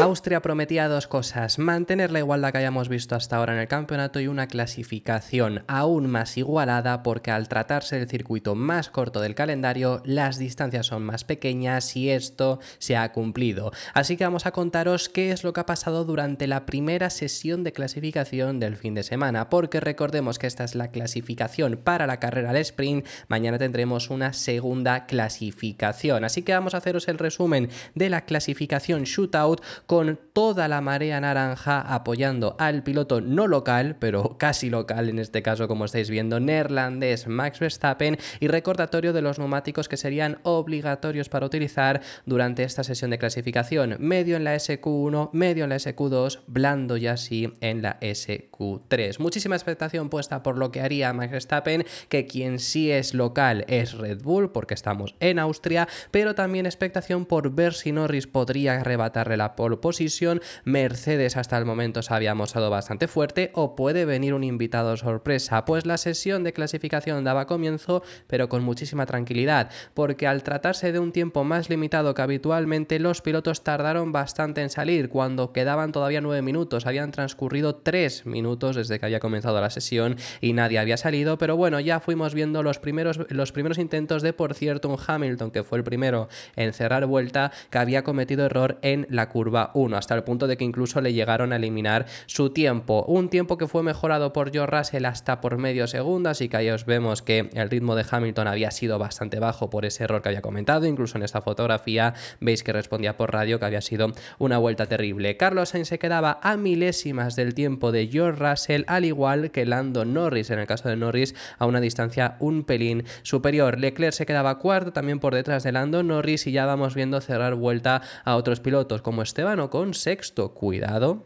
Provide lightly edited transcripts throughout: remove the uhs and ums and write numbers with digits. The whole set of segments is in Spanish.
Austria prometía dos cosas: mantener la igualdad que hayamos visto hasta ahora en el campeonato y una clasificación aún más igualada, porque al tratarse del circuito más corto del calendario, las distancias son más pequeñas y esto se ha cumplido. Así que vamos a contaros qué es lo que ha pasado durante la primera sesión de clasificación del fin de semana, porque recordemos que esta es la clasificación para la carrera al sprint. Mañana tendremos una segunda clasificación, así que vamos a haceros el resumen de la clasificación shootout con toda la marea naranja apoyando al piloto no local, pero casi local en este caso, como estáis viendo, neerlandés Max Verstappen, y recordatorio de los neumáticos que serían obligatorios para utilizar durante esta sesión de clasificación: medio en la SQ1, medio en la SQ2, blando y así en la SQ3. Muchísima expectación puesta por lo que haría Max Verstappen, que quien sí es local es Red Bull, porque estamos en Austria, pero también expectación por ver si Norris podría arrebatarle la pole position. Mercedes hasta el momento se había mostrado bastante fuerte, o puede venir un invitado sorpresa. Pues la sesión de clasificación daba comienzo, pero con muchísima tranquilidad, porque al tratarse de un tiempo más limitado que habitualmente, los pilotos tardaron bastante en salir. Cuando quedaban todavía 9 minutos, habían transcurrido 3 minutos desde que había comenzado la sesión y nadie había salido, pero bueno, ya fuimos viendo los primeros intentos de, por cierto, un Hamilton, que fue el primero en cerrar vuelta, que había cometido error en la curva 1, hasta el punto de que incluso le llegaron a eliminar su tiempo. Un tiempo que fue mejorado por George Russell hasta por medio segundo, así que ahí os vemos que el ritmo de Hamilton había sido bastante bajo por ese error que había comentado. Incluso en esta fotografía veis que respondía por radio que había sido una vuelta terrible. Carlos Sainz se quedaba a milésimas del tiempo de George Russell, al igual que Lando Norris, en el caso de Norris a una distancia un pelín superior. Leclerc se quedaba cuarto, también por detrás de Lando Norris, y ya vamos viendo cerrar vuelta a otros pilotos como Esteban Ocon sexto. Cuidado,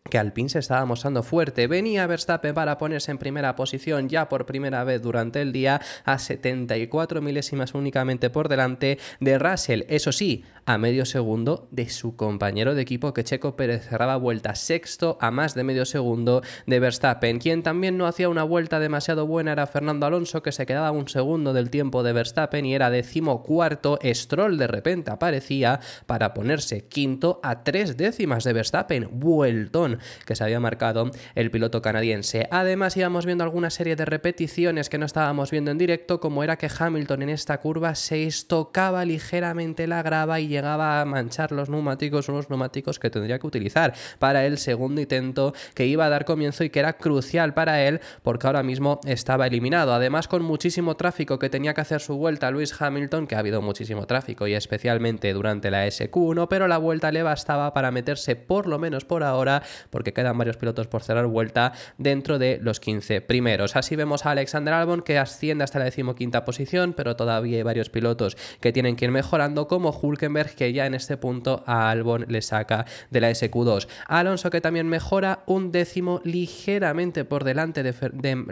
que Alpine se estaba mostrando fuerte. Venía Verstappen para ponerse en primera posición ya por primera vez durante el día, a 74 milésimas únicamente por delante de Russell, eso sí, a medio segundo de su compañero de equipo, que Checo Pérez cerraba vuelta sexto a más de medio segundo de Verstappen. Quien también no hacía una vuelta demasiado buena era Fernando Alonso, que se quedaba un segundo del tiempo de Verstappen y era 14º. Stroll de repente aparecía para ponerse quinto a 3 décimas de Verstappen. Vueltón que se había marcado el piloto canadiense. Además, íbamos viendo alguna serie de repeticiones que no estábamos viendo en directo, como era que Hamilton en esta curva 6 tocaba ligeramente la grava y llegaba a manchar los neumáticos, unos neumáticos que tendría que utilizar para el segundo intento que iba a dar comienzo y que era crucial para él, porque ahora mismo estaba eliminado. Además, con muchísimo tráfico que tenía que hacer su vuelta Lewis Hamilton, que ha habido muchísimo tráfico y especialmente durante la SQ1, pero la vuelta le bastaba para meterse, por lo menos por ahora, porque quedan varios pilotos por cerrar vuelta, dentro de los 15 primeros. Así vemos a Alexander Albon, que asciende hasta la 15ª posición, pero todavía hay varios pilotos que tienen que ir mejorando, como Hülkenberg, que ya en este punto a Albon le saca de la SQ2. Alonso, que también mejora un décimo, ligeramente por delante de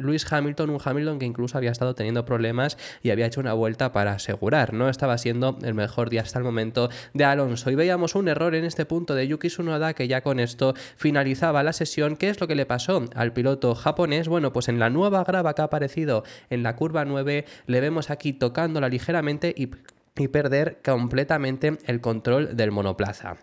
Lewis Hamilton, un Hamilton que incluso había estado teniendo problemas y había hecho una vuelta para asegurar. No estaba siendo el mejor día hasta el momento de Alonso, y veíamos un error en este punto de Yuki Tsunoda, que ya con esto finalizaba la sesión. ¿Qué es lo que le pasó al piloto japonés? Bueno, pues en la nueva grava que ha aparecido en la curva 9, le vemos aquí tocándola ligeramente y perder completamente el control del monoplaza.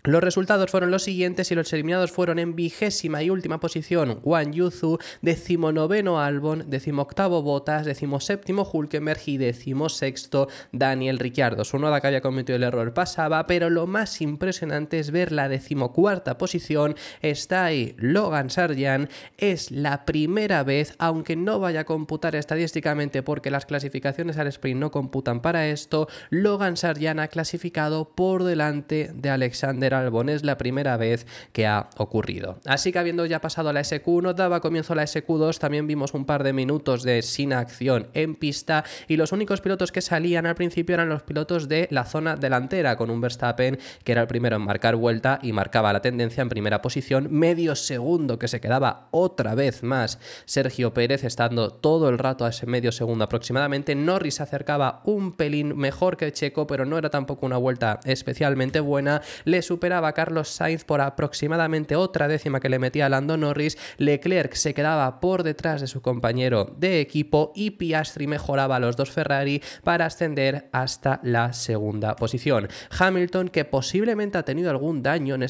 Los resultados fueron los siguientes y los eliminados fueron: en 20ª y última posición Guan Yuzu, 19º Albon, 18º Bottas, 17º Hülkenberg y 16º Daniel Ricciardo. Tsunoda, que había cometido el error, pasaba, pero lo más impresionante es ver la 14ª posición. Está ahí Logan Sargeant. Es la primera vez, aunque no vaya a computar estadísticamente porque las clasificaciones al sprint no computan para esto, Logan Sargeant ha clasificado por delante de Alexander Albon. Es la primera vez que ha ocurrido. Así que, habiendo ya pasado la SQ1, daba comienzo la SQ2. También vimos un par de minutos de sin acción en pista, y los únicos pilotos que salían al principio eran los pilotos de la zona delantera, con un Verstappen que era el primero en marcar vuelta y marcaba la tendencia en primera posición. Medio segundo que se quedaba otra vez más Sergio Pérez, estando todo el rato a ese medio segundo aproximadamente. Norris se acercaba un pelín mejor que Checo, pero no era tampoco una vuelta especialmente buena. Le superaba a Carlos Sainz por aproximadamente otra décima que le metía a Lando Norris, Leclerc se quedaba por detrás de su compañero de equipo y Piastri mejoraba a los dos Ferrari para ascender hasta la segunda posición. Hamilton, que posiblemente ha tenido algún daño en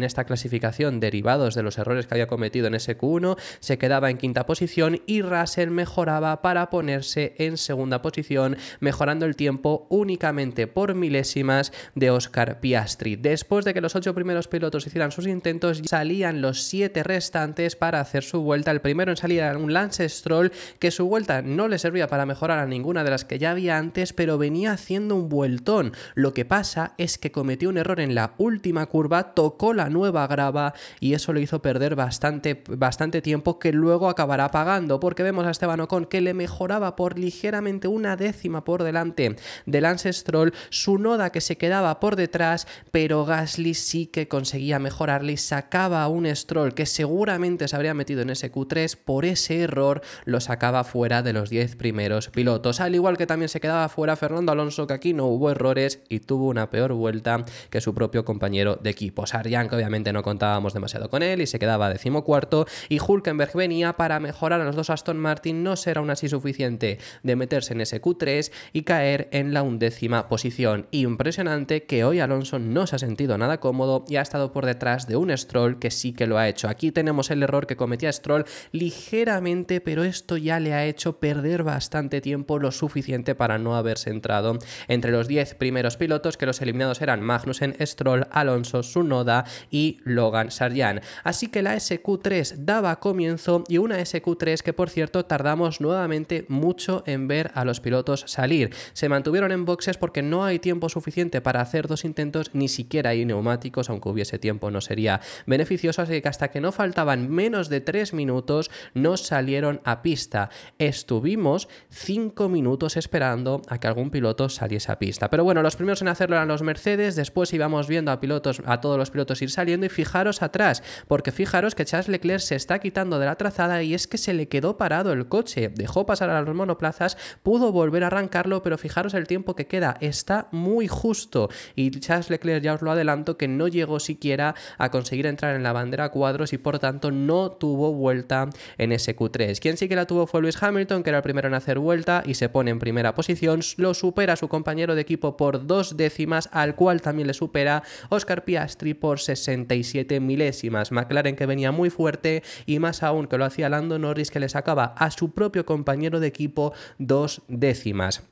esta clasificación derivados de los errores que había cometido en ese Q1, se quedaba en quinta posición y Russell mejoraba para ponerse en segunda posición, mejorando el tiempo únicamente por milésimas de Oscar Piastri. Después de que los 8 primeros pilotos hicieran sus intentos, salían los 7 restantes para hacer su vuelta. El primero en salir era un Lance Stroll, que su vuelta no le servía para mejorar a ninguna de las que ya había antes, pero venía haciendo un vueltón. Lo que pasa es que cometió un error en la última curva, tocó la nueva grava y eso le hizo perder bastante tiempo, que luego acabará pagando, porque vemos a Esteban Ocon que le mejoraba por ligeramente una décima por delante de Lance Stroll, Tsunoda que se quedaba por detrás, pero Gasly sí que conseguía mejorarle y sacaba a un Stroll que seguramente se habría metido en ese Q3, por ese error lo sacaba fuera de los 10 primeros pilotos, al igual que también se quedaba fuera Fernando Alonso, que aquí no hubo errores y tuvo una peor vuelta que su propio compañero de equipo. Sargent, que obviamente no contábamos demasiado con él y se quedaba decimocuarto, y Hülkenberg venía para mejorar a los dos Aston Martin, no será aún así suficiente de meterse en ese Q3 y caer en la 11ª posición. Impresionante que hoy Alonso no se ha sentido nada cómodo y ha estado por detrás de un Stroll que sí que lo ha hecho. Aquí tenemos el error que cometía Stroll ligeramente, pero esto ya le ha hecho perder bastante tiempo, lo suficiente para no haberse entrado entre los 10 primeros pilotos, que los eliminados eran Magnussen, Stroll, Alonso, Tsunoda y Logan Sargent. Así que la SQ3 daba comienzo, y una SQ3 que, por cierto, tardamos nuevamente mucho en ver a los pilotos salir. Se mantuvieron en boxes porque no hay tiempo suficiente para hacer 2 intentos, ni siquiera hay neumáticos, aunque hubiese tiempo no sería beneficioso, así que hasta que no faltaban menos de 3 minutos no salieron a pista. Estuvimos 5 minutos esperando a que algún piloto saliese a pista. Pero bueno, los primeros en hacerlo eran los Mercedes, después íbamos viendo a todos los pilotos ir saliendo, y fijaros atrás, porque fijaros que Charles Leclerc se está quitando de la trazada y es que se le quedó parado el coche, dejó pasar a los monoplazas, pudo volver a arrancarlo, pero fijaros el tiempo que queda, está muy justo, y Charles Leclerc, ya os lo adelanto, que no llegó siquiera a conseguir entrar en la bandera a cuadros y por tanto no tuvo vuelta en ese Q3. Quien sí que la tuvo fue Lewis Hamilton, que era el primero en hacer vuelta y se pone en primera posición, lo supera su compañero de equipo por 2 décimas, al cual también le supera Oscar Piastri por 67 milésimas. McLaren, que venía muy fuerte, y más aún que lo hacía Lando Norris, que le sacaba a su propio compañero de equipo 2 décimas.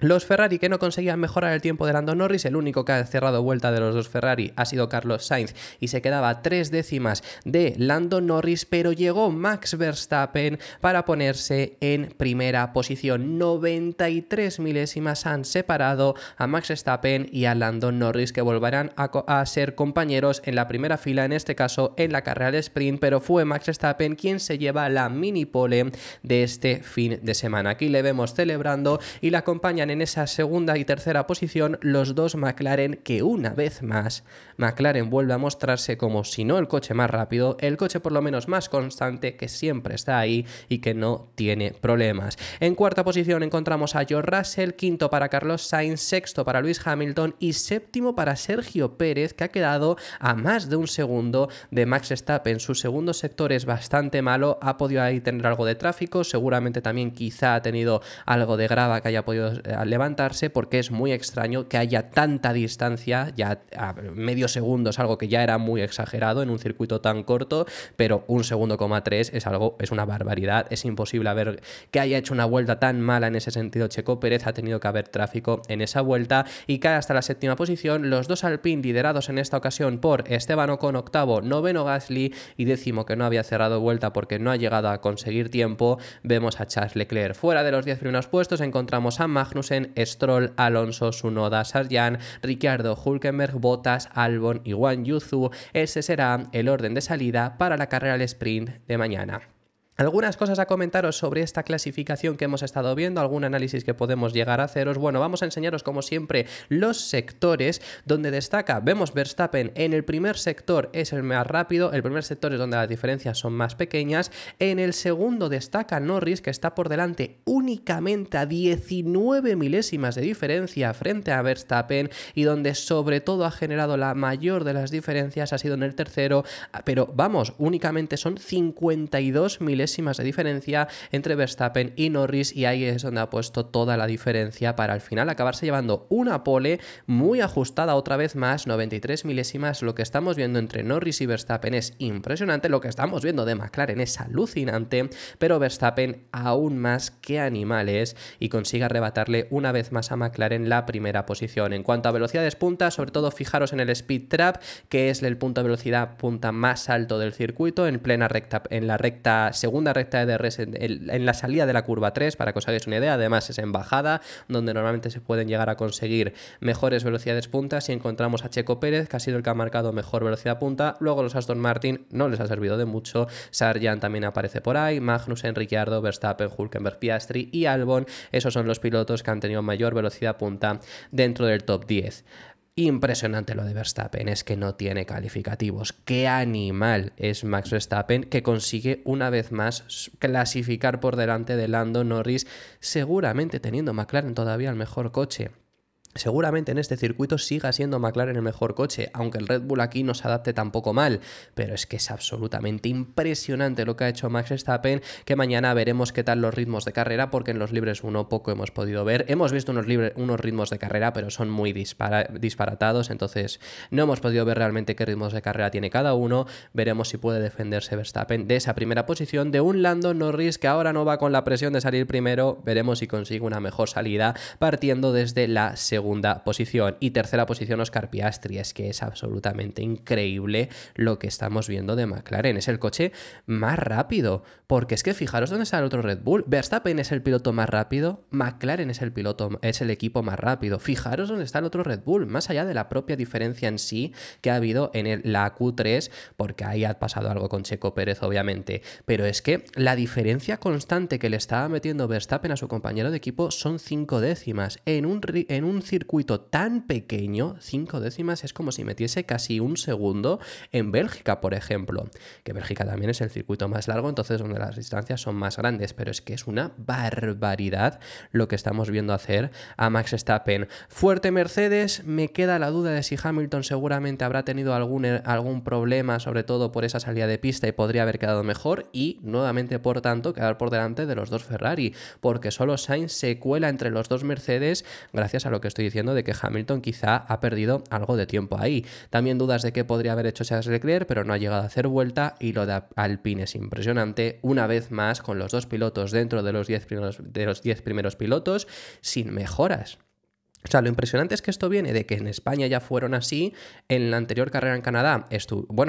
Los Ferrari, que no conseguían mejorar el tiempo de Lando Norris, el único que ha cerrado vuelta de los dos Ferrari ha sido Carlos Sainz y se quedaba a 3 décimas de Lando Norris, pero llegó Max Verstappen para ponerse en primera posición. 93 milésimas han separado a Max Verstappen y a Lando Norris, que volverán a ser compañeros en la primera fila, en este caso en la carrera de sprint, pero fue Max Verstappen quien se lleva la mini pole de este fin de semana. Aquí le vemos celebrando y la acompañan en esa segunda y tercera posición los dos McLaren, que una vez más McLaren vuelve a mostrarse como, si no el coche más rápido, el coche por lo menos más constante, que siempre está ahí y que no tiene problemas. En cuarta posición encontramos a George Russell, quinto para Carlos Sainz, sexto para Lewis Hamilton y séptimo para Sergio Pérez, que ha quedado a más de un segundo de Max Verstappen. Su segundo sector es bastante malo, ha podido ahí tener algo de tráfico, seguramente también quizá ha tenido algo de grava que haya podido levantarse, porque es muy extraño que haya tanta distancia, ya a medio segundo es algo que ya era muy exagerado en un circuito tan corto, pero 1,3 segundos es una barbaridad, es imposible ver que haya hecho una vuelta tan mala en ese sentido. Checo Pérez, ha tenido que haber tráfico en esa vuelta y cae hasta la séptima posición. Los dos Alpine liderados en esta ocasión por Esteban Ocon, octavo, noveno Gasly y décimo, que no había cerrado vuelta porque no ha llegado a conseguir tiempo, vemos a Charles Leclerc. Fuera de los 10 primeros puestos encontramos a Magnussen, Stroll, Alonso, Tsunoda, Sargent, Ricciardo, Hülkenberg, Bottas, Albon y Guan Yu Zhou. Ese será el orden de salida para la carrera al sprint de mañana. Algunas cosas a comentaros sobre esta clasificación que hemos estado viendo, algún análisis que podemos llegar a haceros. Bueno, vamos a enseñaros como siempre los sectores donde destaca. Vemos Verstappen en el primer sector es el más rápido, el primer sector es donde las diferencias son más pequeñas. En el segundo destaca Norris, que está por delante únicamente a 19 milésimas de diferencia frente a Verstappen, y donde sobre todo ha generado la mayor de las diferencias ha sido en el tercero, pero vamos, únicamente son 52 milésimas de diferencia entre Verstappen y Norris, y ahí es donde ha puesto toda la diferencia para al final acabarse llevando una pole muy ajustada otra vez más, 93 milésimas. Lo que estamos viendo entre Norris y Verstappen es impresionante, lo que estamos viendo de McLaren es alucinante, pero Verstappen aún más que animales y consigue arrebatarle una vez más a McLaren la primera posición. En cuanto a velocidades punta, sobre todo fijaros en el speed trap, que es el punto de velocidad punta más alto del circuito, en plena recta, en la segunda recta de DRS, en la salida de la curva 3, para que os hagáis una idea. Además es en bajada, donde normalmente se pueden llegar a conseguir mejores velocidades puntas, y encontramos a Checo Pérez, que ha sido el que ha marcado mejor velocidad punta. Luego los Aston Martin no les ha servido de mucho, Sargent también aparece por ahí, Magnussen, Ricciardo, Verstappen, Hülkenberg, Piastri y Albon. Esos son los pilotos que han tenido mayor velocidad punta dentro del top 10. Impresionante lo de Verstappen, es que no tiene calificativos. ¡Qué animal es Max Verstappen, que consigue una vez más clasificar por delante de Lando Norris, seguramente teniendo McLaren todavía el mejor coche? Seguramente en este circuito siga siendo McLaren el mejor coche, aunque el Red Bull aquí no se adapte tampoco mal, pero es que es absolutamente impresionante lo que ha hecho Max Verstappen, que mañana veremos qué tal los ritmos de carrera, porque en los libres 1 poco hemos podido ver. Hemos visto unos ritmos de carrera, pero son muy disparatados, entonces no hemos podido ver realmente qué ritmos de carrera tiene cada uno. Veremos si puede defenderse Verstappen de esa primera posición de un Lando Norris que ahora no va con la presión de salir primero. Veremos si consigue una mejor salida partiendo desde la segunda posición. Y tercera posición Oscar Piastri. Es que es absolutamente increíble lo que estamos viendo de McLaren. Es el coche más rápido, porque es que fijaros dónde está el otro Red Bull. Verstappen es el piloto más rápido, McLaren es el equipo más rápido. Fijaros dónde está el otro Red Bull, más allá de la propia diferencia en sí que ha habido en la Q3, porque ahí ha pasado algo con Checo Pérez obviamente, pero es que la diferencia constante que le estaba metiendo Verstappen a su compañero de equipo son 5 décimas. En un circuito tan pequeño, 5 décimas es como si metiese casi un segundo en Bélgica, por ejemplo, que Bélgica también es el circuito más largo, entonces donde las distancias son más grandes, pero es que es una barbaridad lo que estamos viendo hacer a Max Verstappen. Fuerte Mercedes, me queda la duda de si Hamilton seguramente habrá tenido algún problema, sobre todo por esa salida de pista, y podría haber quedado mejor, y nuevamente por tanto quedar por delante de los dos Ferrari, porque solo Sainz se cuela entre los dos Mercedes gracias a lo que estoy diciendo de que Hamilton quizá ha perdido algo de tiempo ahí. También dudas de qué podría haber hecho Charles Leclerc, pero no ha llegado a hacer vuelta, y lo de Alpine es impresionante, una vez más con los dos pilotos dentro de los 10 primeros pilotos sin mejoras. O sea, lo impresionante es que esto viene de que en España ya fueron así. En la anterior carrera en Canadá,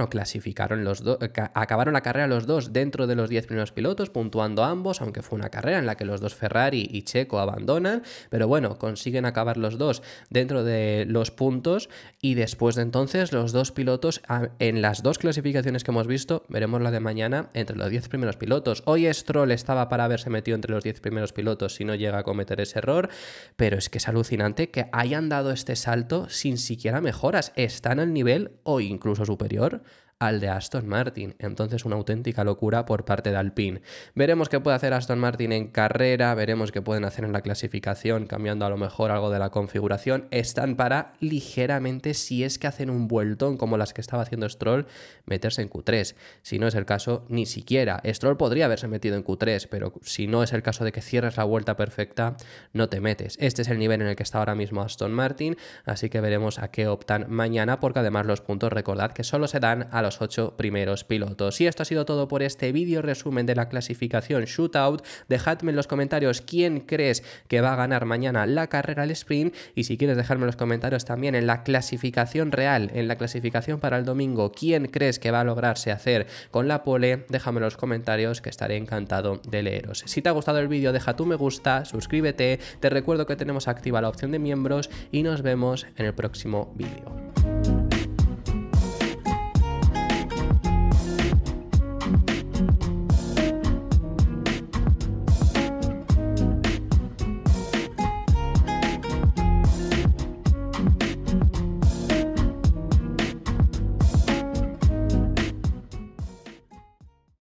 clasificaron los dos, acabaron la carrera los dos dentro de los 10 primeros pilotos, puntuando ambos, aunque fue una carrera en la que los dos Ferrari y Checo abandonan, pero bueno, consiguen acabar los dos dentro de los puntos, y después de entonces los dos pilotos, en las dos clasificaciones que hemos visto, veremos la de mañana, entre los 10 primeros pilotos. Hoy Stroll estaba para haberse metido entre los 10 primeros pilotos si no llega a cometer ese error, pero es que es alucinante que hayan dado este salto sin siquiera mejoras. Están al nivel o incluso superior al de Aston Martin. Entonces una auténtica locura por parte de Alpine. Veremos qué puede hacer Aston Martin en carrera, veremos qué pueden hacer en la clasificación, cambiando a lo mejor algo de la configuración. Están para ligeramente, si es que hacen un vueltón como las que estaba haciendo Stroll, meterse en Q3. Si no es el caso, ni siquiera. Stroll podría haberse metido en Q3, pero si no es el caso de que cierres la vuelta perfecta, no te metes. Este es el nivel en el que está ahora mismo Aston Martin, así que veremos a qué optan mañana, porque además los puntos, recordad que solo se dan a los 8 primeros pilotos. Y esto ha sido todo por este vídeo resumen de la clasificación Shootout. Dejadme en los comentarios quién crees que va a ganar mañana la carrera al sprint, y si quieres dejarme en los comentarios también en la clasificación real, en la clasificación para el domingo, quién crees que va a lograrse hacer con la pole. Déjame en los comentarios, que estaré encantado de leeros. Si te ha gustado el vídeo, deja tu me gusta, suscríbete, te recuerdo que tenemos activa la opción de miembros, y nos vemos en el próximo vídeo.